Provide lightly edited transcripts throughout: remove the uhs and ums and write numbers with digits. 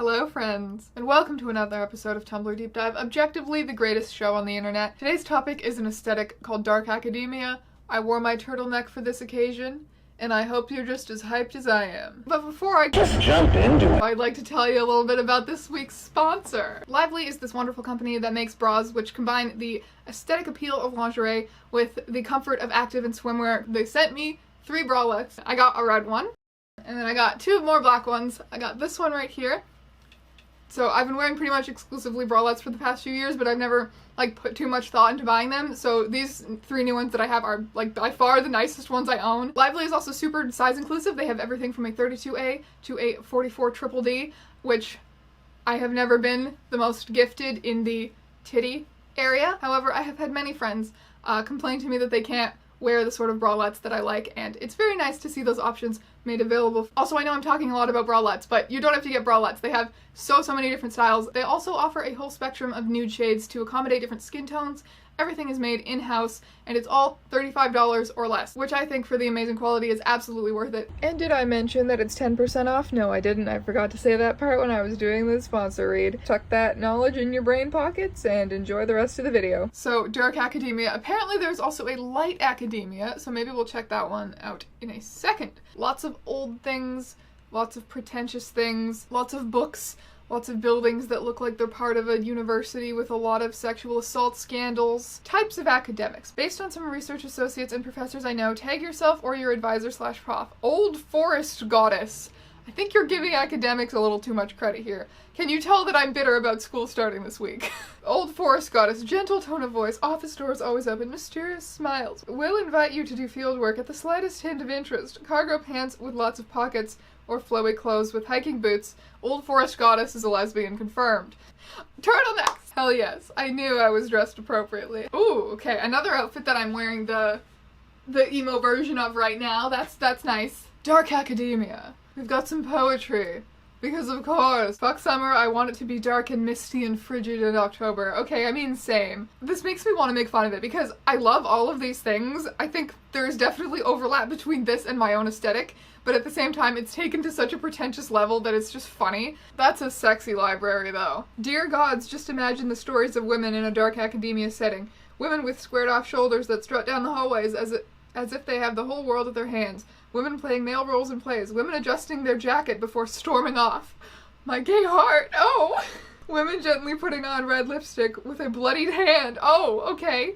Hello friends, and welcome to another episode of Tumblr Deep Dive, objectively the greatest show on the internet. Today's topic is an aesthetic called dark academia. I wore my turtleneck for this occasion, and I hope you're just as hyped as I am. But before I just jump into it, I'd like to tell you a little bit about this week's sponsor. Lively is this wonderful company that makes bras which combine the aesthetic appeal of lingerie with the comfort of active and swimwear. They sent me 3 bralettes. I got a red one, and then I got 2 more black ones. I got this one right here. So I've been wearing pretty much exclusively bralettes for the past few years, but I've never put too much thought into buying them. So these 3 new ones that I have are by far the nicest ones I own. Lively is also super size inclusive. They have everything from a 32A to a 44 triple D, which I have never been the most gifted in the titty area. However, I have had many friends complain to me that they can't wear the sort of bralettes that I like, and it's very nice to see those options made available. Also, I know I'm talking a lot about bralettes, but you don't have to get bralettes. They have so many different styles. They also offer a whole spectrum of nude shades to accommodate different skin tones. Everything is made in-house, and it's all $35 or less, which I think for the amazing quality is absolutely worth it. And did I mention that it's 10% off? No, I didn't. I forgot to say that part when I was doing the sponsor read. Tuck that knowledge in your brain pockets and enjoy the rest of the video. So, dark academia. Apparently there's also a light academia, so maybe we'll check that one out in a second. Lots of old things, lots of pretentious things, lots of books, lots of buildings that look like they're part of a university with a lot of sexual assault scandals. Types of academics. Based on some research associates and professors I know, tag yourself or your advisor/prof. Old Forest Goddess. I think you're giving academics a little too much credit here. Can you tell that I'm bitter about school starting this week? Old Forest Goddess, gentle tone of voice, office doors always open, mysterious smiles. Will invite you to do field work at the slightest hint of interest. Cargo pants with lots of pockets, or flowy clothes with hiking boots. Old Forest Goddess is a lesbian confirmed. Turtlenecks! Hell yes. I knew I was dressed appropriately. Ooh, okay. Another outfit that I'm wearing the emo version of right now. That's nice. Dark academia. We've got some poetry. Because of course, fuck summer, I want it to be dark and misty and frigid in October. Okay, I mean same. This makes me want to make fun of it because I love all of these things. I think there's definitely overlap between this and my own aesthetic, but at the same time it's taken to such a pretentious level that it's just funny. That's a sexy library though. Dear gods, just imagine the stories of women in a dark academia setting. Women with squared off shoulders that strut down the hallways as if they have the whole world at their hands. Women playing male roles in plays. Women adjusting their jacket before storming off. My gay heart, oh! Women gently putting on red lipstick with a bloodied hand. Oh, okay.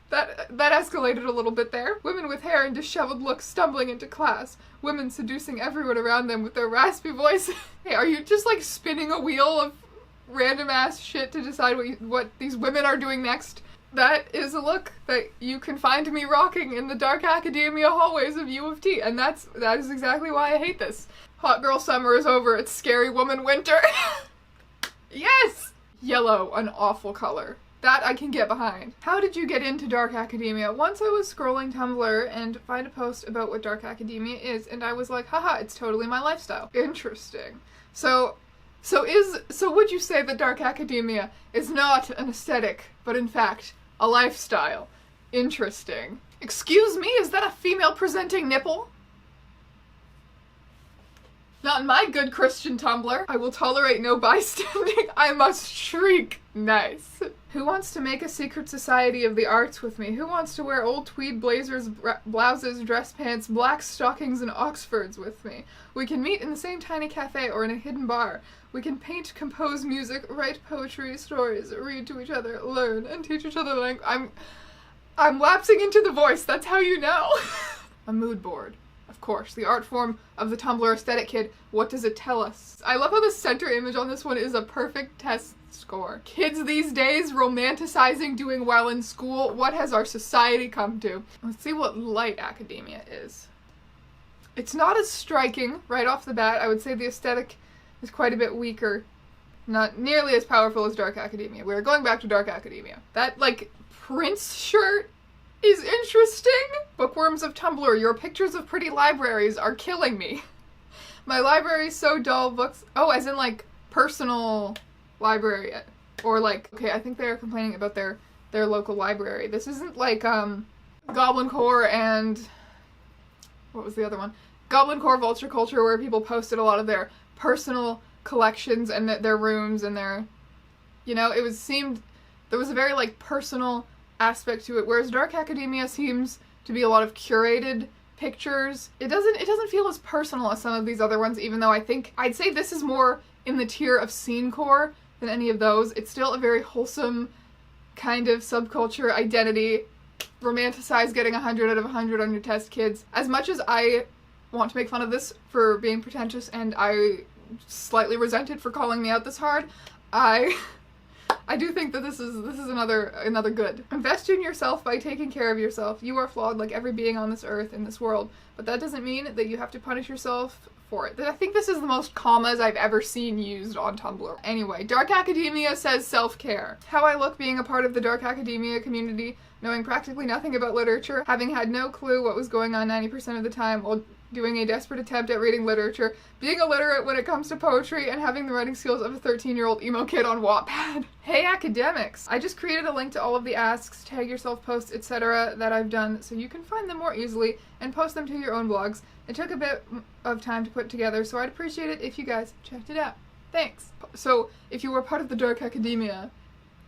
That escalated a little bit there. Women with hair and disheveled looks stumbling into class. Women seducing everyone around them with their raspy voice. Hey, are you just spinning a wheel of random ass shit to decide what these women are doing next? That is a look that you can find me rocking in the dark academia hallways of U of T, and that is exactly why I hate this. Hot girl summer is over, it's scary woman winter. Yes! Yellow, an awful color. That I can get behind. How did you get into dark academia? Once I was scrolling Tumblr and find a post about what dark academia is, and I was like, haha, it's totally my lifestyle. Interesting. So would you say that dark academia is not an aesthetic, but in fact, a lifestyle? Interesting. Excuse me, is that a female presenting nipple? Not in my good Christian Tumblr. I will tolerate no bystanding. I must shriek. Nice. Who wants to make a secret society of the arts with me? Who wants to wear old tweed blazers, blouses, dress pants, black stockings, and Oxfords with me? We can meet in the same tiny cafe or in a hidden bar. We can paint, compose music, write poetry, stories, read to each other, learn, and teach each other language. I'm lapsing into the voice, that's how you know. A mood board. Of course, the art form of the Tumblr aesthetic kid. What does it tell us? I love how the center image on this one is a perfect test score. Kids these days romanticizing doing well in school. What has our society come to? Let's see what light academia is. It's not as striking right off the bat. I would say the aesthetic is quite a bit weaker. Not nearly as powerful as dark academia. We're going back to dark academia. That, Prince shirt is interesting. Bookworms of Tumblr, your pictures of pretty libraries are killing me. My library's so dull, books... Oh, as in, personal library. Or, okay, I think they are complaining about their local library. This isn't Goblin Core and... What was the other one? Goblin Core Vulture Culture, where people posted a lot of their personal collections and their rooms and their, you know, there was a very, like, personal aspect to it, whereas Dark Academia seems to be a lot of curated pictures. It doesn't feel as personal as some of these other ones, even though I'd say this is more in the tier of scene core than any of those. It's still a very wholesome kind of subculture identity. Romanticize getting 100 out of 100 on your test, kids. As much as I want to make fun of this for being pretentious, and I slightly resent it for calling me out this hard, I do think that this is another good. Invest in yourself by taking care of yourself. You are flawed like every being on this earth, in this world, but that doesn't mean that you have to punish yourself for it. I think this is the most commas I've ever seen used on Tumblr. Anyway, Dark Academia says self-care. How I look being a part of the Dark Academia community, knowing practically nothing about literature, having had no clue what was going on 90% of the time while doing a desperate attempt at reading literature, being illiterate when it comes to poetry, and having the writing skills of a 13-year-old emo kid on Wattpad. Hey academics! I just created a link to all of the asks, tag yourself posts, etc. that I've done so you can find them more easily and post them to your own blogs. It took a bit of time to put together, so I'd appreciate it if you guys checked it out. Thanks! So, if you were part of the Dark Academia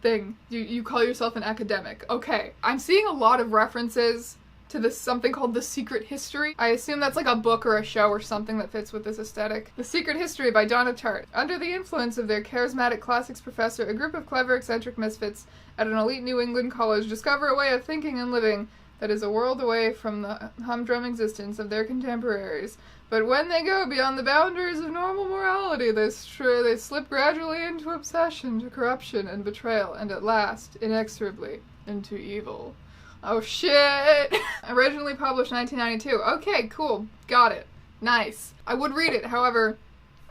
thing, you call yourself an academic. Okay. I'm seeing a lot of references to this something called The Secret History. I assume that's like a book or a show or something that fits with this aesthetic. The Secret History by Donna Tartt. Under the influence of their charismatic classics professor, a group of clever, eccentric misfits at an elite New England college discover a way of thinking and living that is a world away from the humdrum existence of their contemporaries. But when they go beyond the boundaries of normal morality, they slip gradually into obsession, to corruption and betrayal, and at last, inexorably, into evil. Oh shit! Originally published 1992. Okay, cool. Got it. Nice. I would read it, however,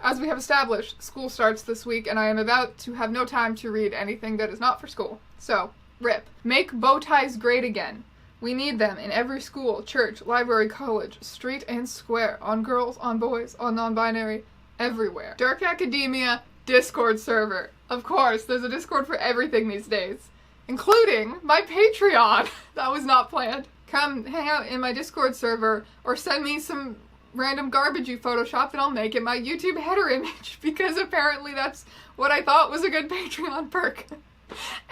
as we have established, school starts this week and I am about to have no time to read anything that is not for school. So, rip. Make bow ties great again. We need them in every school, church, library, college, street and square, on girls, on boys, on non-binary, everywhere. Dark Academia Discord server. Of course, there's a Discord for everything these days. Including my Patreon. That was not planned. Come hang out in my Discord server or send me some random garbage you photoshopped and I'll make it my YouTube header image because apparently that's what I thought was a good Patreon perk.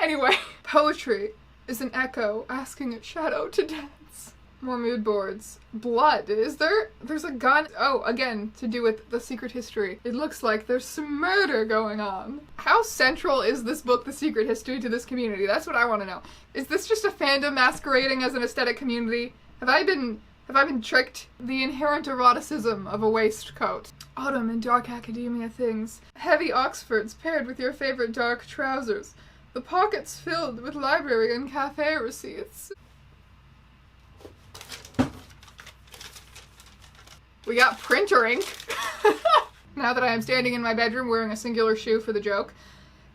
Anyway, poetry is an echo asking its shadow to dance. More mood boards. Blood. There's a gun. Oh, again, to do with The Secret History. It looks like there's some murder going on. How central is this book, The Secret History, to this community? That's what I want to know. Is this just a fandom masquerading as an aesthetic community? Have I been tricked? The inherent eroticism of a waistcoat. Autumn and Dark Academia things. Heavy Oxfords paired with your favorite dark trousers. The pockets filled with library and cafe receipts. We got printer ink. Now that I am standing in my bedroom wearing a singular shoe for the joke.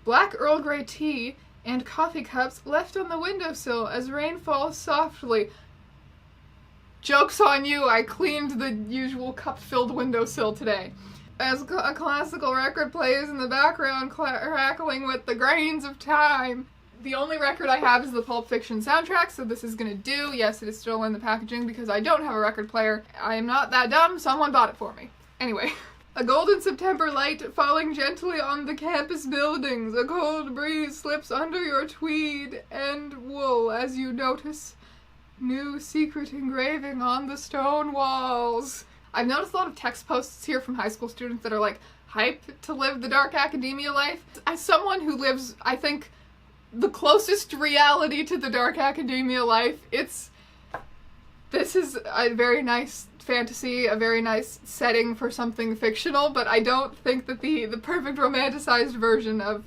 Black Earl Grey tea and coffee cups left on the windowsill as rain falls softly. Joke's on you, I cleaned the usual cup-filled windowsill today. As a classical record plays in the background, crackling with the grains of time. The only record I have is the Pulp Fiction soundtrack, so this is gonna do. Yes, it is still in the packaging because I don't have a record player. I am not that dumb, someone bought it for me. Anyway. A golden September light falling gently on the campus buildings. A cold breeze slips under your tweed and wool as you notice new secret engraving on the stone walls. I've noticed a lot of text posts here from high school students that are like, hype to live the Dark Academia life. As someone who lives, I think, the closest reality to the Dark Academia life, this is a very nice fantasy, a very nice setting for something fictional, but I don't think that the perfect romanticized version of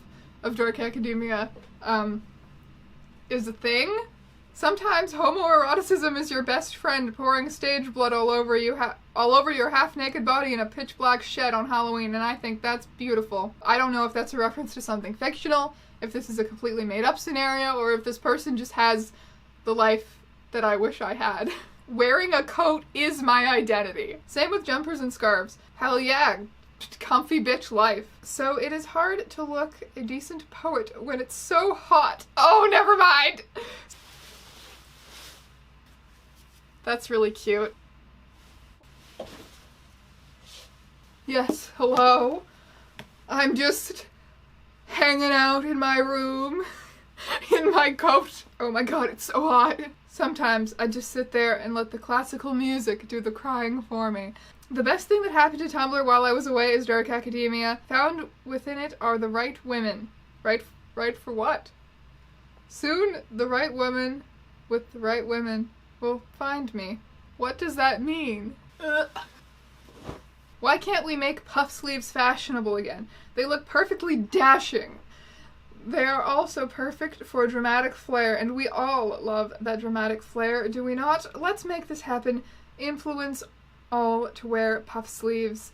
Dark Academia is a thing. Sometimes homoeroticism is your best friend, pouring stage blood all over your half-naked body in a pitch-black shed on Halloween, and I think that's beautiful. I don't know if that's a reference to something fictional, if this is a completely made-up scenario, or if this person just has the life that I wish I had. Wearing a coat is my identity. Same with jumpers and scarves. Hell yeah, comfy bitch life. So it is hard to look a decent poet when it's so hot. Oh, never mind! That's really cute. Yes, hello. I'm just hanging out in my room, in my coat. Oh my god, it's so hot. Sometimes I just sit there and let the classical music do the crying for me. The best thing that happened to Tumblr while I was away is dark academia. Found within it are the right women. Right for what? Soon, the right woman with the right women will find me. What does that mean? Ugh. Why can't we make puff sleeves fashionable again? They look perfectly dashing. They are also perfect for dramatic flair, and we all love that dramatic flair, do we not? Let's make this happen. Influence all to wear puff sleeves.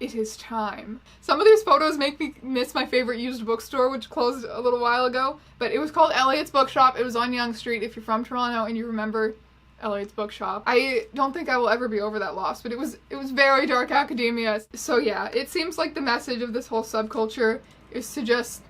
It is time. Some of these photos make me miss my favorite used bookstore, which closed a little while ago, but it was called Elliot's Bookshop. It was on Yonge Street, if you're from Toronto and you remember Elliot's Bookshop. I don't think I will ever be over that loss, but it was very dark academia. So yeah, it seems like the message of this whole subculture is to just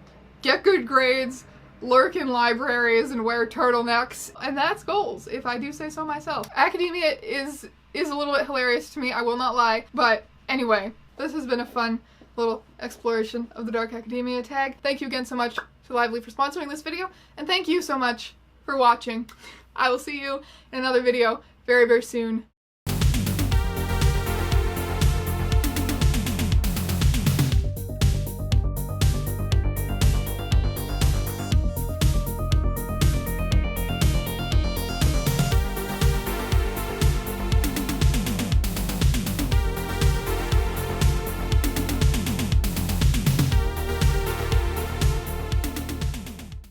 get good grades, lurk in libraries, and wear turtlenecks, and that's goals, if I do say so myself. Academia is a little bit hilarious to me, I will not lie, but anyway, this has been a fun little exploration of the dark academia tag. Thank you again so much to Lively for sponsoring this video, and thank you so much for watching. I will see you in another video very, very soon.